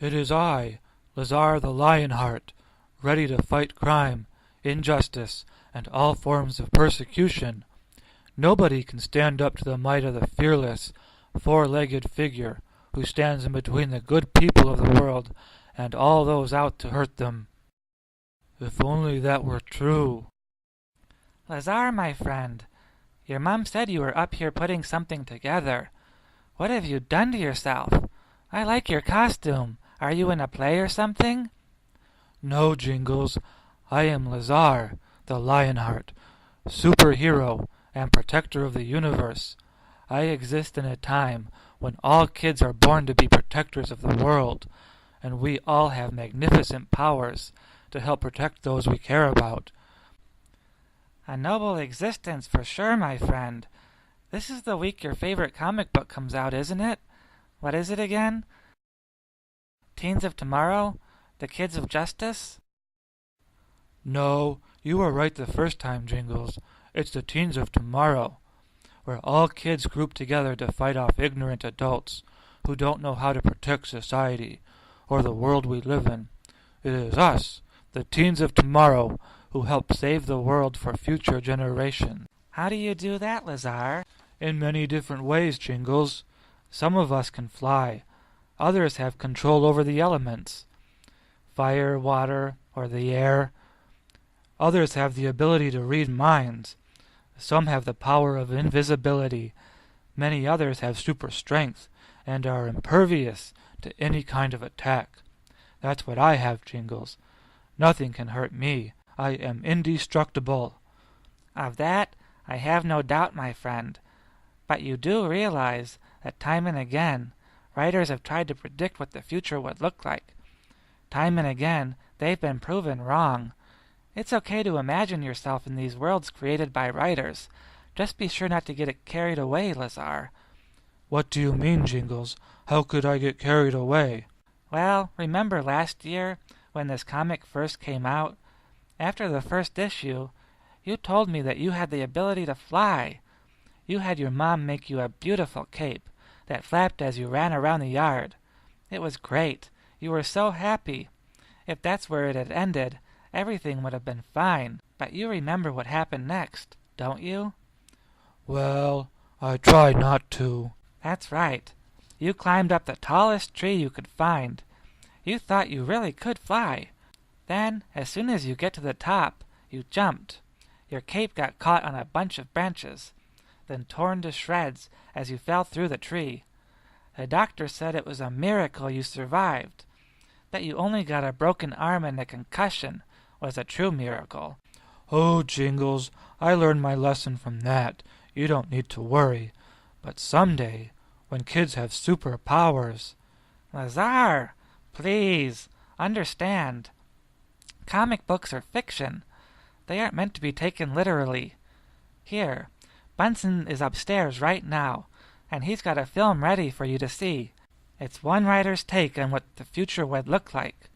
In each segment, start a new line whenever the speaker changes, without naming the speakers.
It is I, Lazar the Lionheart, ready to fight crime, injustice, and all forms of persecution. Nobody can stand up to the might of the fearless, four-legged figure who stands in between the good people of the world and all those out to hurt them. If only that were true.
Lazar, my friend, your mom said you were up here putting something together. What have you done to yourself? I like your costume. Are you in a play or something?
No, Jingles. I am Lazar, the Lionheart, superhero and protector of the universe. I exist in a time when all kids are born to be protectors of the world, and we all have magnificent powers to help protect those we care about.
A noble existence for sure, my friend. This is the week your favorite comic book comes out, isn't it? What is it again? Teens of Tomorrow? The Kids of Justice?
No, you were right the first time, Jingles. It's the Teens of Tomorrow, where all kids group together to fight off ignorant adults who don't know how to protect society or the world we live in. It is us, the Teens of Tomorrow, who help save the world for future generations.
How do you do that, Lazar?
In many different ways, Jingles. Some of us can fly. Others have control over the elements, fire, water, or the air. Others have the ability to read minds. Some have the power of invisibility. Many others have super strength and are impervious to any kind of attack. That's what I have, Jingles. Nothing can hurt me. I am indestructible.
Of that, I have no doubt, my friend. But you do realize that time and again, writers have tried to predict what the future would look like. Time and again, they've been proven wrong. It's okay to imagine yourself in these worlds created by writers. Just be sure not to get it carried away, Lazar.
What do you mean, Jingles? How could I get carried away?
Well, remember last year, when this comic first came out? After the first issue, you told me that you had the ability to fly. You had your mom make you a beautiful cape that flapped as you ran around the yard. It was great. You were so happy. If that's where it had ended, everything would have been fine. But you remember what happened next, don't you?
Well, I try not to.
That's right. You climbed up the tallest tree you could find. You thought you really could fly. Then, as soon as you get to the top, you jumped. Your cape got caught on a bunch of branches, then torn to shreds as you fell through the tree. The doctor said it was a miracle you survived. That you only got a broken arm and a concussion was a true miracle.
Oh, Jingles, I learned my lesson from that. You don't need to worry. But someday, when kids have superpowers...
Lazar, please, understand. Comic books are fiction. They aren't meant to be taken literally. Here, Bunsen is upstairs right now, and he's got a film ready for you to see. It's one writer's take on what the future would look like.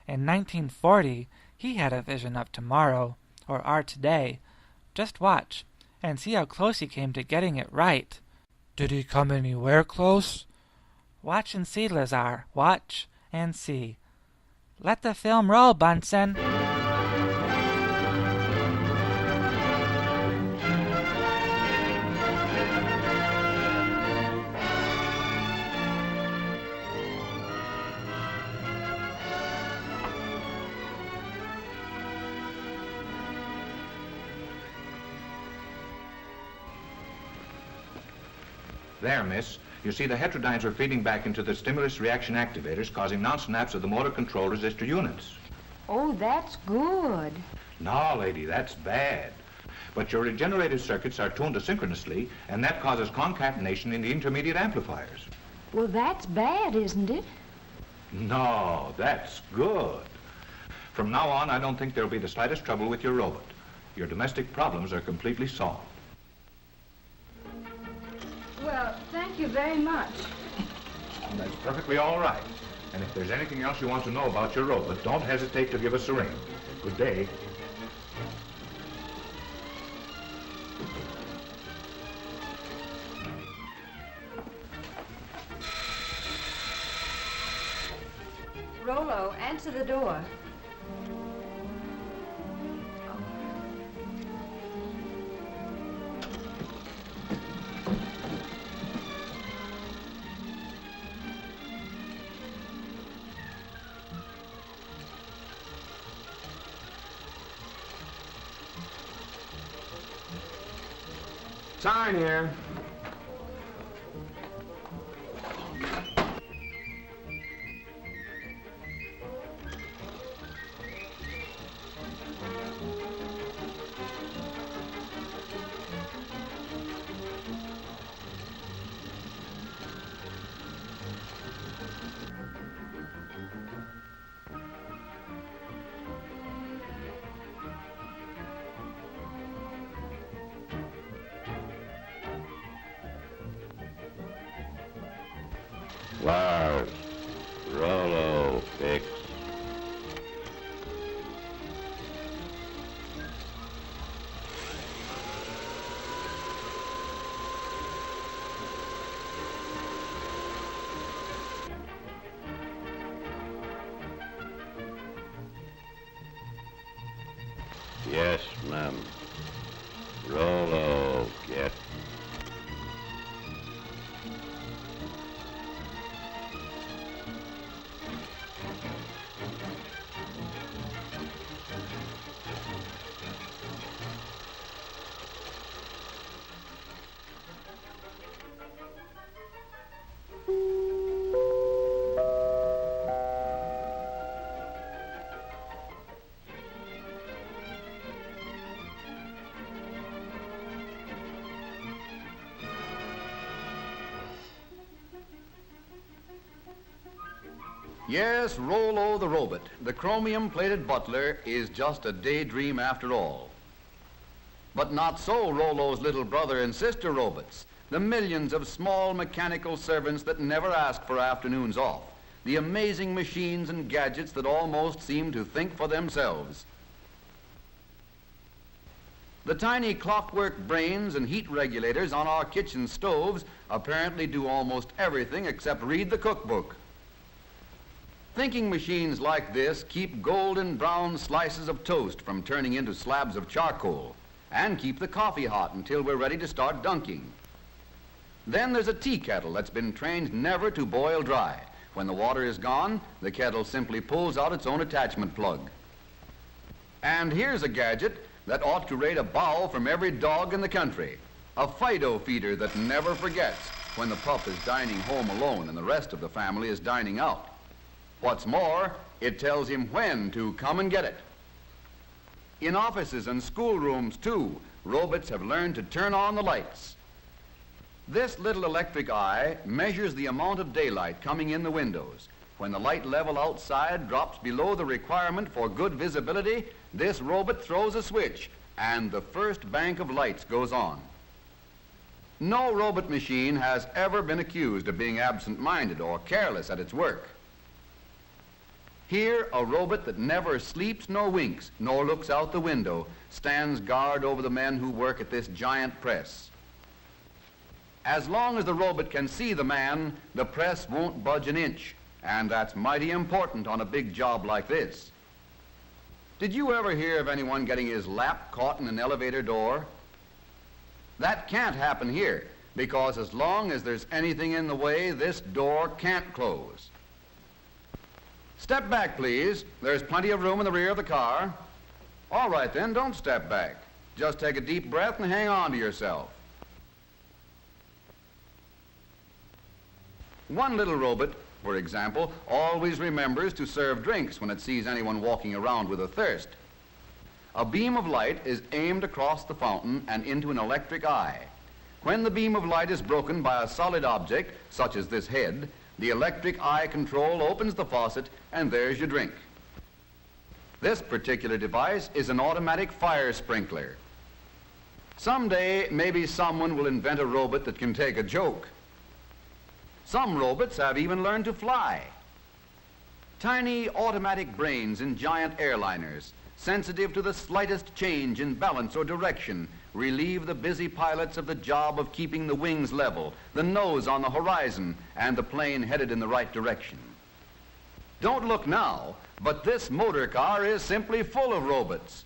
In 1940, he had a vision of tomorrow, or our today. Just watch, and see how close he came to getting it right.
Did he come anywhere close?
Watch and see, Lazar. Watch and see. Let the film roll, Bunsen.
There, miss. You see, the heterodynes are feeding back into the stimulus reaction activators, causing non-snaps of the motor control resistor units.
Oh, that's good.
No, lady, that's bad. But your regenerative circuits are tuned asynchronously, and that causes concatenation in the intermediate amplifiers.
Well, that's bad, isn't it?
No, that's good. From now on, I don't think there'll be the slightest trouble with your robot. Your domestic problems are completely solved.
Well, thank you very much.
That's perfectly all right. And if there's anything else you want to know about your robot, don't hesitate to give us a ring. Good day.
Rollo, answer the door.
Sign here.
Lars, Rollo, fix. Yes, ma'am. Rollo, get.
Yes, Rollo the robot, the chromium-plated butler, is just a daydream after all. But not so Rollo's little brother and sister robots, the millions of small mechanical servants that never ask for afternoons off, the amazing machines and gadgets that almost seem to think for themselves. The tiny clockwork brains and heat regulators on our kitchen stoves apparently do almost everything except read the cookbook. Thinking machines like this keep golden brown slices of toast from turning into slabs of charcoal and keep the coffee hot until we're ready to start dunking. Then there's a tea kettle that's been trained never to boil dry. When the water is gone, the kettle simply pulls out its own attachment plug. And here's a gadget that ought to rate a bow from every dog in the country. A Fido feeder that never forgets when the pup is dining home alone and the rest of the family is dining out. What's more, it tells him when to come and get it. In offices and schoolrooms, too, robots have learned to turn on the lights. This little electric eye measures the amount of daylight coming in the windows. When the light level outside drops below the requirement for good visibility, this robot throws a switch, and the first bank of lights goes on. No robot machine has ever been accused of being absent-minded or careless at its work. Here, a robot that never sleeps nor winks, nor looks out the window, stands guard over the men who work at this giant press. As long as the robot can see the man, the press won't budge an inch, and that's mighty important on a big job like this. Did you ever hear of anyone getting his lap caught in an elevator door? That can't happen here, because as long as there's anything in the way, this door can't close. Step back, please. There's plenty of room in the rear of the car. All right, then, don't step back. Just take a deep breath and hang on to yourself. One little robot, for example, always remembers to serve drinks when it sees anyone walking around with a thirst. A beam of light is aimed across the fountain and into an electric eye. When the beam of light is broken by a solid object, such as this head, the electric eye control opens the faucet, and there's your drink. This particular device is an automatic fire sprinkler. Someday, maybe someone will invent a robot that can take a joke. Some robots have even learned to fly. Tiny automatic brains in giant airliners, sensitive to the slightest change in balance or direction, relieve the busy pilots of the job of keeping the wings level, the nose on the horizon, and the plane headed in the right direction. Don't look now, but this motor car is simply full of robots.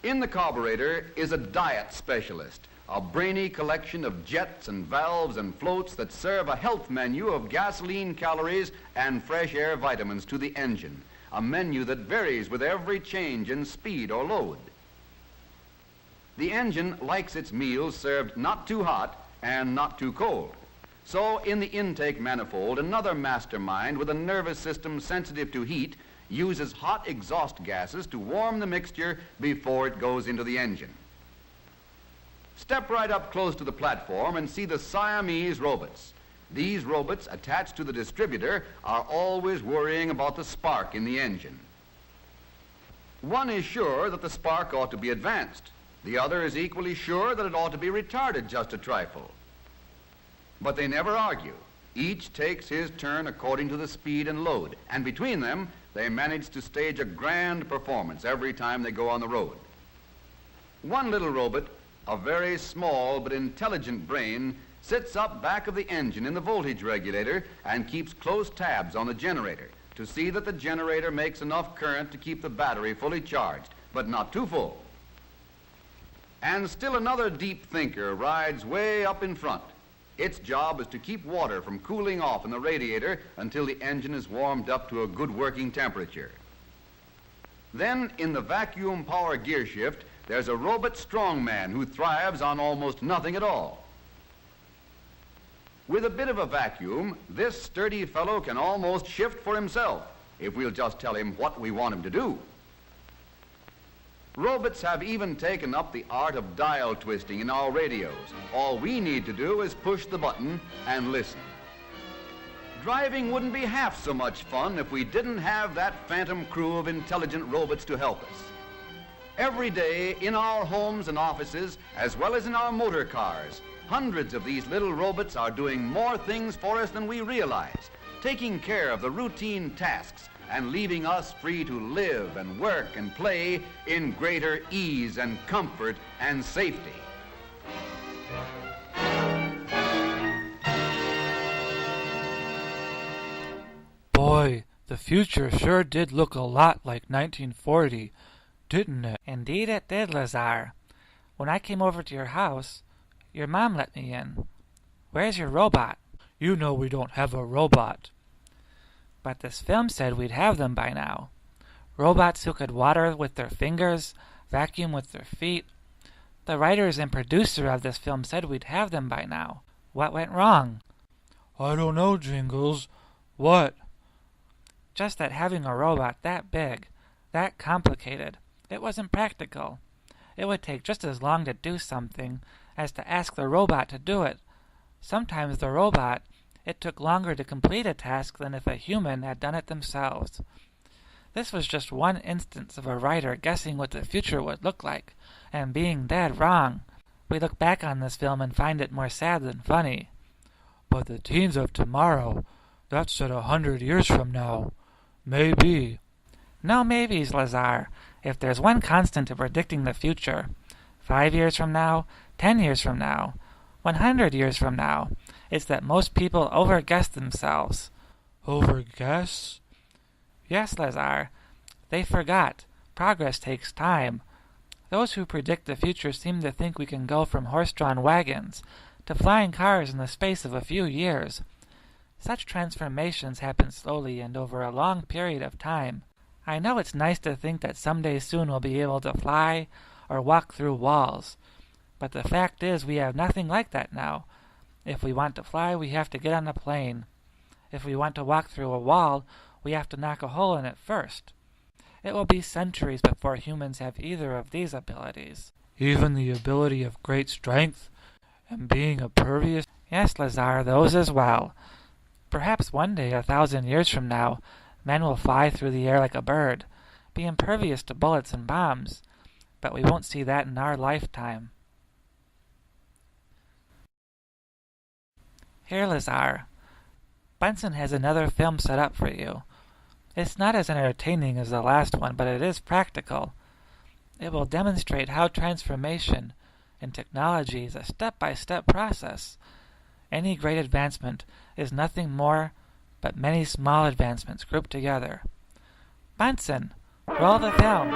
In the carburetor is a diet specialist, a brainy collection of jets and valves and floats that serve a health menu of gasoline calories and fresh air vitamins to the engine, a menu that varies with every change in speed or load. The engine likes its meals served not too hot and not too cold. So in the intake manifold, another mastermind with a nervous system sensitive to heat uses hot exhaust gases to warm the mixture before it goes into the engine. Step right up close to the platform and see the Siamese robots. These robots attached to the distributor are always worrying about the spark in the engine. One is sure that the spark ought to be advanced. The other is equally sure that it ought to be retarded just a trifle. But they never argue. Each takes his turn according to the speed and load, and between them, they manage to stage a grand performance every time they go on the road. One little robot, a very small but intelligent brain, sits up back of the engine in the voltage regulator and keeps close tabs on the generator to see that the generator makes enough current to keep the battery fully charged, but not too full. And still another deep thinker rides way up in front. Its job is to keep water from cooling off in the radiator until the engine is warmed up to a good working temperature. Then, in the vacuum power gear shift, there's a robot strongman who thrives on almost nothing at all. With a bit of a vacuum, this sturdy fellow can almost shift for himself if we'll just tell him what we want him to do. Robots have even taken up the art of dial twisting in our radios. All we need to do is push the button and listen. Driving wouldn't be half so much fun if we didn't have that phantom crew of intelligent robots to help us. Every day in our homes and offices, as well as in our motor cars, hundreds of these little robots are doing more things for us than we realize, taking care of the routine tasks and leaving us free to live and work and play in greater ease and comfort and safety.
Boy, the future sure did look a lot like 1940, didn't it?
Indeed it did, Lazar. When I came over to your house, your mom let me in. Where's your robot?
You know we don't have a robot.
But this film said we'd have them by now. Robots who could water with their fingers, vacuum with their feet. The writers and producer of this film said we'd have them by now. What went wrong?
I don't know, Jingles. What?
Just that having a robot that big, that complicated, it wasn't practical. It would take just as long to do something as to ask the robot to do it. Sometimes the robot, it took longer to complete a task than if a human had done it themselves. This was just one instance of a writer guessing what the future would look like, and being dead wrong. We look back on this film and find it more sad than funny.
But the teens of tomorrow, that's at 100 years from now. Maybe.
No maybes, Lazar. If there's one constant to predicting the future, 5 years from now, 10 years from now, 100 years from now, it's that most people overguess themselves.
Overguess?
Yes, Lazar. They forgot. Progress takes time. Those who predict the future seem to think we can go from horse-drawn wagons to flying cars in the space of a few years. Such transformations happen slowly and over a long period of time. I know it's nice to think that someday soon we'll be able to fly or walk through walls. But the fact is we have nothing like that now. If we want to fly, we have to get on a plane. If we want to walk through a wall, we have to knock a hole in it first. It will be centuries before humans have either of these abilities.
Even the ability of great strength and being impervious?
Yes, Lazar, those as well. Perhaps one day, 1,000 years from now, men will fly through the air like a bird, be impervious to bullets and bombs, but we won't see that in our lifetime. Here, Lazar. Bunsen has another film set up for you. It's not as entertaining as the last one, but it is practical. It will demonstrate how transformation in technology is a step-by-step process. Any great advancement is nothing more but many small advancements grouped together. Bunsen, roll the film.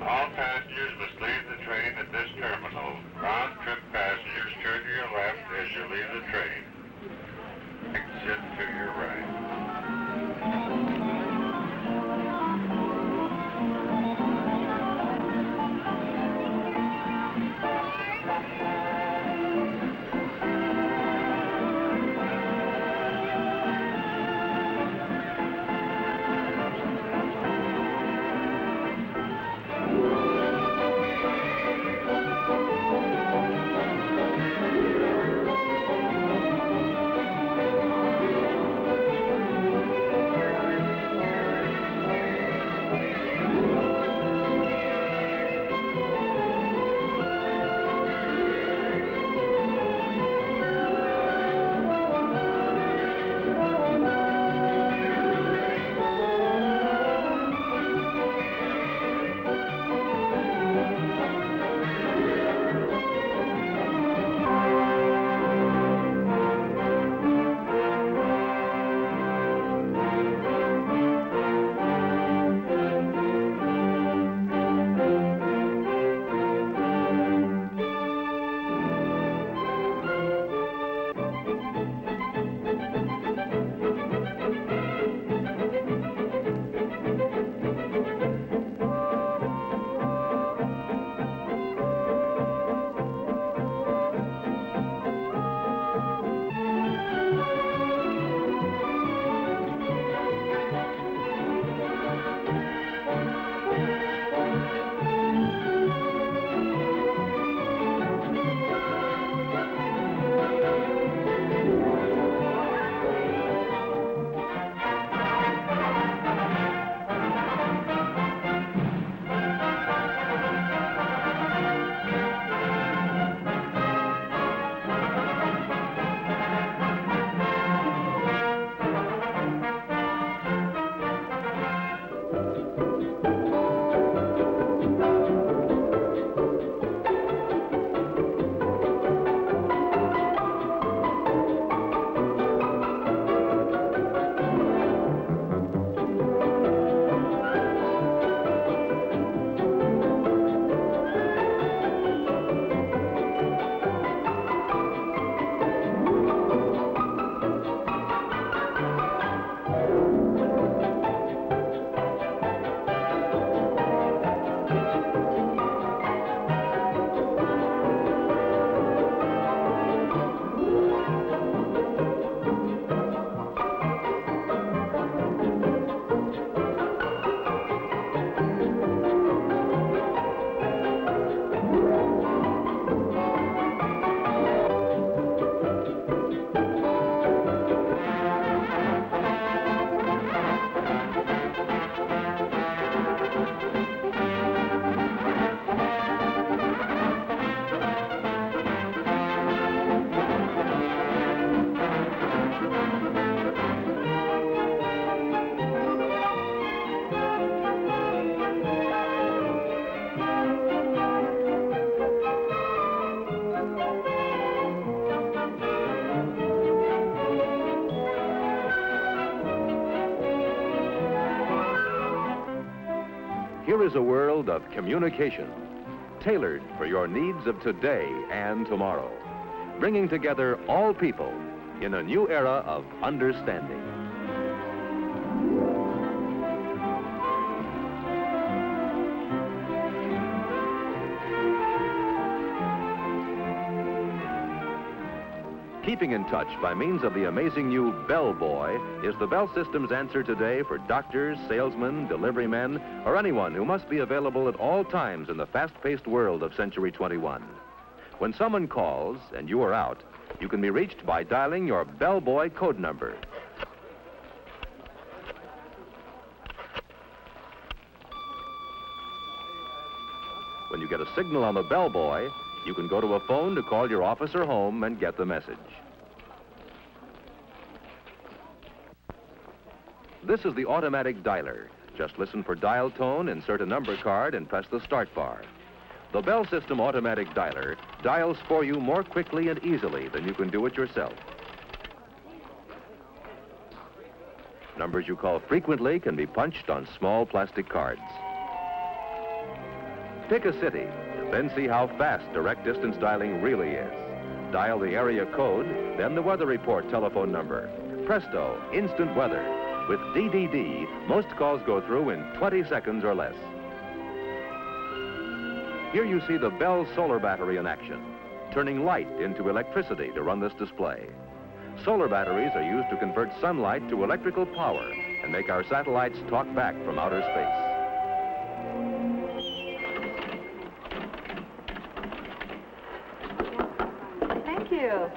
All passengers must leave the train at this terminal. Round-trip passengers turn to your left as you leave the train. Exit to your right.
Here is a world of communication, tailored for your needs of today and tomorrow, bringing together all people in a new era of understanding. Keeping in touch by means of the amazing new Bell Boy is the Bell System's answer today for doctors, salesmen, delivery men, or anyone who must be available at all times in the fast-paced world of Century 21. When someone calls and you are out, you can be reached by dialing your Bell Boy code number. When you get a signal on the Bell Boy, you can go to a phone to call your office or home and get the message. This is the automatic dialer. Just listen for dial tone, insert a number card, and press the start bar. The Bell System automatic dialer dials for you more quickly and easily than you can do it yourself. Numbers you call frequently can be punched on small plastic cards. Pick a city, then see how fast direct distance dialing really is. Dial the area code, then the weather report telephone number. Presto, instant weather. With DDD, most calls go through in 20 seconds or less. Here you see the Bell solar battery in action, turning light into electricity to run this display. Solar batteries are used to convert sunlight to electrical power and make our satellites talk back from outer space.
Thank you.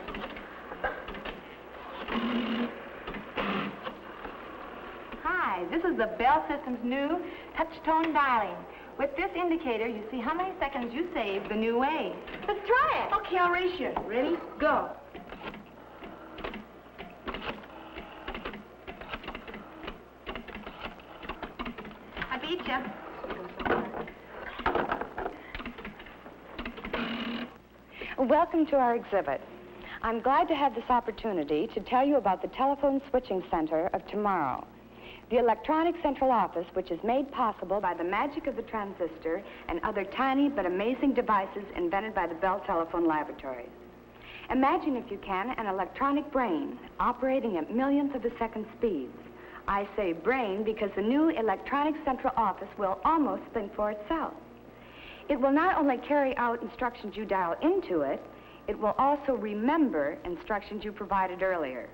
Hi, this is the Bell System's new touch-tone dialing. With this indicator, you see how many seconds you save the new way. Let's try it. Okay, I'll race you. Ready? Go. I beat you. Welcome to our exhibit. I'm glad to have this opportunity to tell you about the telephone switching center of tomorrow. The electronic central office, which is made possible by the magic of the transistor and other tiny but amazing devices invented by the Bell Telephone Laboratories. Imagine, if you can, an electronic brain operating at millionths of a second speeds. I say brain because the new electronic central office will almost think for itself. It will not only carry out instructions you dial into it, it will also remember instructions you provided earlier.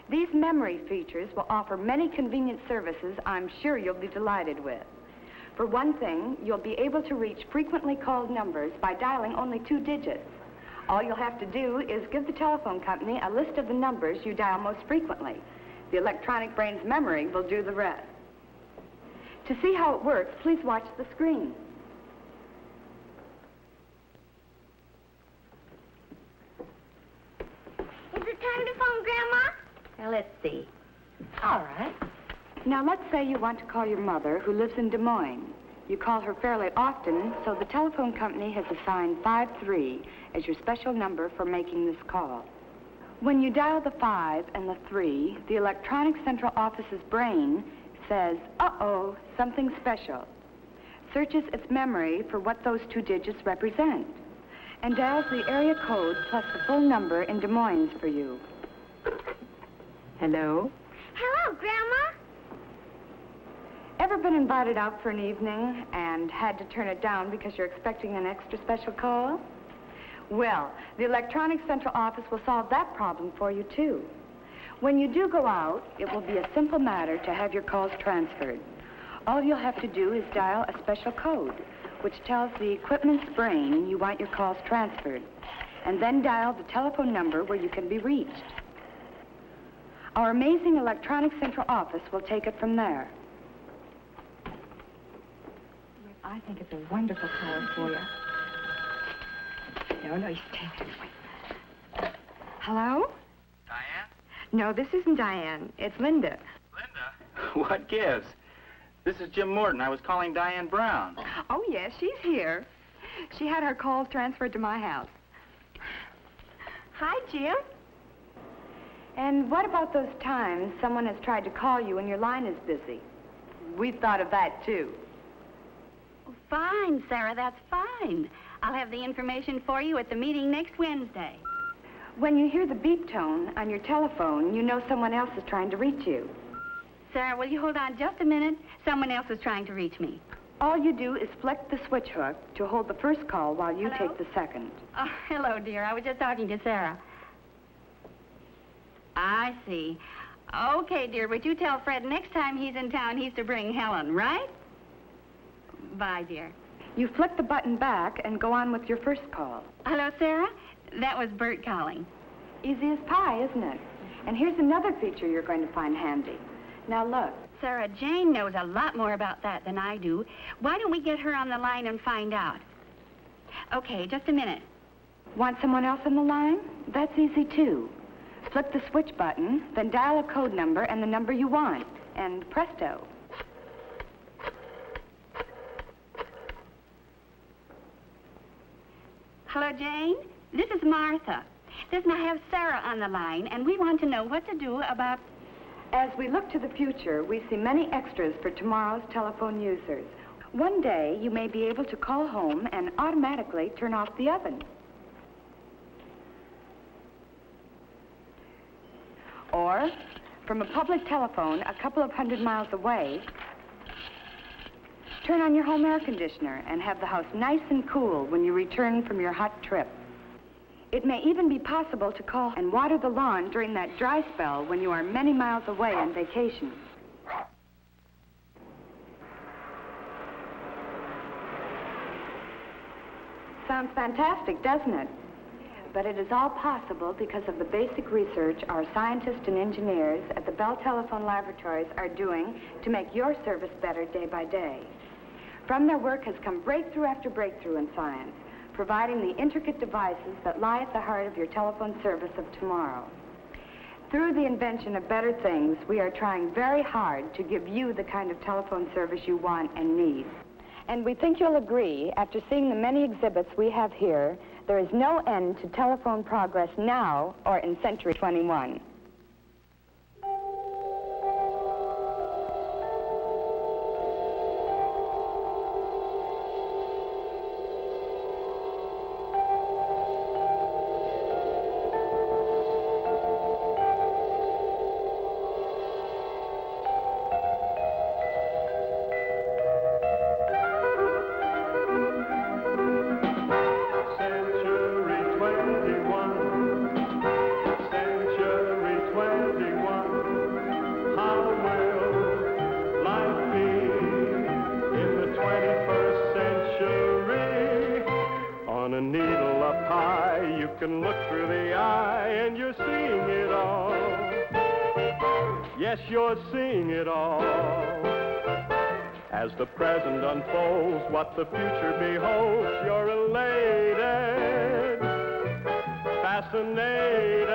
These memory features will offer many convenient services I'm sure you'll be delighted with. For one thing, you'll be able to reach frequently called numbers by dialing only 2 digits. All you'll have to do is give the telephone company a list of the numbers you dial most frequently. The electronic brain's memory will do the rest. To see how it works, please watch the screen.
Is it time to phone, Grandma?
Now, let's see. All right. Now, let's say you want to call your mother, who lives in Des Moines. You call her fairly often, so the telephone company has assigned 53 as your special number for making this call. When you dial the 5 and the 3, the electronic central office's brain says, uh-oh, something special, searches its memory for what those 2 digits represent, and dials the area code plus the full number in Des Moines for you. Hello?
Hello, Grandma.
Ever been invited out for an evening and had to turn it down because you're expecting an extra special call? Well, the electronic central office will solve that problem for you, too. When you do go out, it will be a simple matter to have your calls transferred. All you'll have to do is dial a special code, which tells the equipment's brain you want your calls transferred, and then dial the telephone number where you can be reached. Our amazing electronic central office will take it from there. I think it's a wonderful call for you. No, you stay there. Hello?
Diane?
No, this isn't Diane. It's Linda.
Linda? What gives? This is Jim Morton. I was calling Diane Brown.
Oh, yes, she's here. She had her calls transferred to my house. Hi, Jim. And what about those times someone has tried to call you and your line is busy? We've thought of that, too.
fine, Sarah, that's fine. I'll have the information for you at the meeting next Wednesday.
When you hear the beep tone on your telephone, you know someone else is trying to reach you.
Sarah, will you hold on just a minute? Someone else is trying to reach me.
All you do is flick the switch hook to hold the first call while you
Hello?
take the second.
Oh, hello, dear. I was just talking to Sarah. I see. Okay, dear, but you tell Fred next time he's in town he's to bring Helen, right? Bye, dear.
You flick the button back and go on with your first call.
Hello, Sarah? That was Bert calling.
Easy as pie, isn't it? And here's another feature you're going to find handy. Now look.
Sarah, Jane knows a lot more about that than I do. Why don't we get her on the line and find out? Okay, just a minute.
Want someone else on the line? That's easy, too. Flip the switch button, then dial a code number and the number you want. And presto.
Hello, Jane? This is Martha. Listen, I have Sarah on the line, and we want to know what to do about...
As we look to the future, we see many extras for tomorrow's telephone users. One day, you may be able to call home and automatically turn off the oven. Or, from a public telephone a couple of 100 miles away, turn on your home air conditioner and have the house nice and cool when you return from your hot trip. It may even be possible to call and water the lawn during that dry spell when you are many miles away on vacation. Sounds fantastic, doesn't it? But it is all possible because of the basic research our scientists and engineers at the Bell Telephone Laboratories are doing to make your service better day by day. From their work has come breakthrough after breakthrough in science, providing the intricate devices that lie at the heart of your telephone service of tomorrow. Through the invention of better things, we are trying very hard to give you the kind of telephone service you want and need. And we think you'll agree, after seeing the many exhibits we have here, there is no end to telephone progress now or in Century 21.
Yes, you're seeing it all. As the present unfolds, what the future beholds, you're elated, fascinated.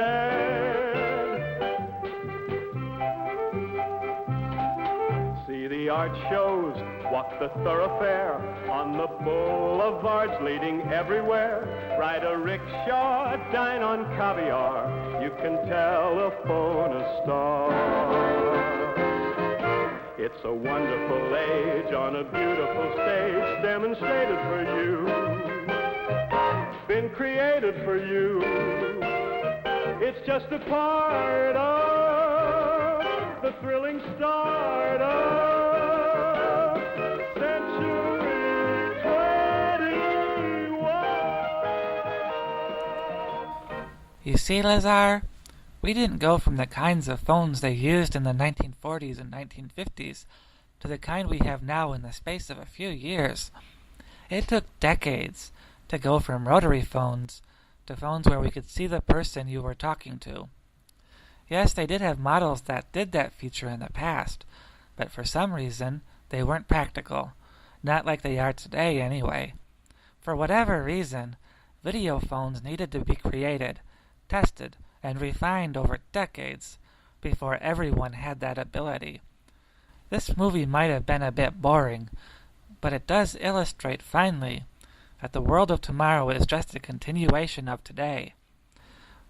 See the art shows, walk the thoroughfare, on the boulevards leading everywhere. Ride a rickshaw, dine on caviar, you can telephone a star. It's a wonderful age on a beautiful stage, demonstrated for you, been created for you. It's just a part of the thrilling start of Century 21.
You see, Lazar? We didn't go from the kinds of phones they used in the 1940s and 1950s to the kind we have now in the space of a few years. It took decades to go from rotary phones to phones where we could see the person you were talking to. Yes, they did have models that did that feature in the past, but for some reason they weren't practical, not like they are today anyway. For whatever reason, video phones needed to be created, tested, and refined over decades before everyone had that ability. This movie might have been a bit boring, but it does illustrate finely that the world of tomorrow is just a continuation of today.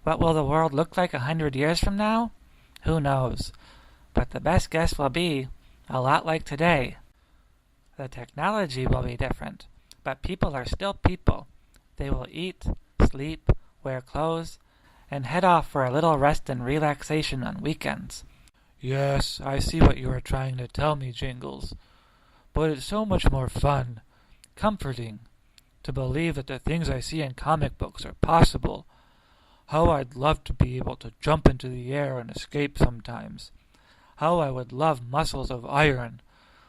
What will the world look like 100 years from now? Who knows? But the best guess will be a lot like today. The technology will be different, but people are still people. They will eat, sleep, wear clothes, and head off for a little rest and relaxation on weekends.
Yes, I see what you are trying to tell me, Jingles. But it's so much more fun, comforting, to believe that the things I see in comic books are possible. How I'd love to be able to jump into the air and escape sometimes. How I would love muscles of iron,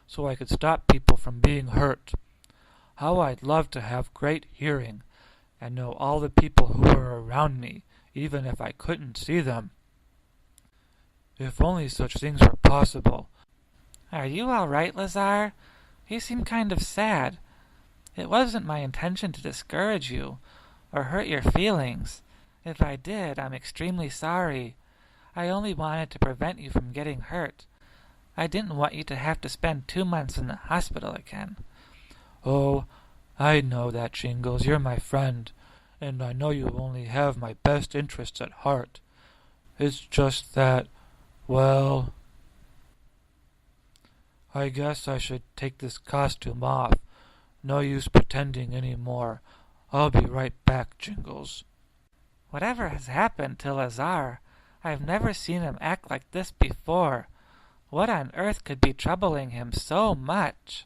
so I could stop people from being hurt. How I'd love to have great hearing, and know all the people who are around me, even if I couldn't see them. If only such things were possible.
Are you all right, Lazar? You seem kind of sad. It wasn't my intention to discourage you, or hurt your feelings. If I did, I'm extremely sorry. I only wanted to prevent you from getting hurt. I didn't want you to have to spend 2 months in the hospital again.
Oh, I know that, Jingles. You're my friend, and I know you only have my best interests at heart. It's just that, well, I guess I should take this costume off. No use pretending any more. I'll be right back, Jingles.
Whatever has happened to Lazar? I've never seen him act like this before. What on earth could be troubling him so much?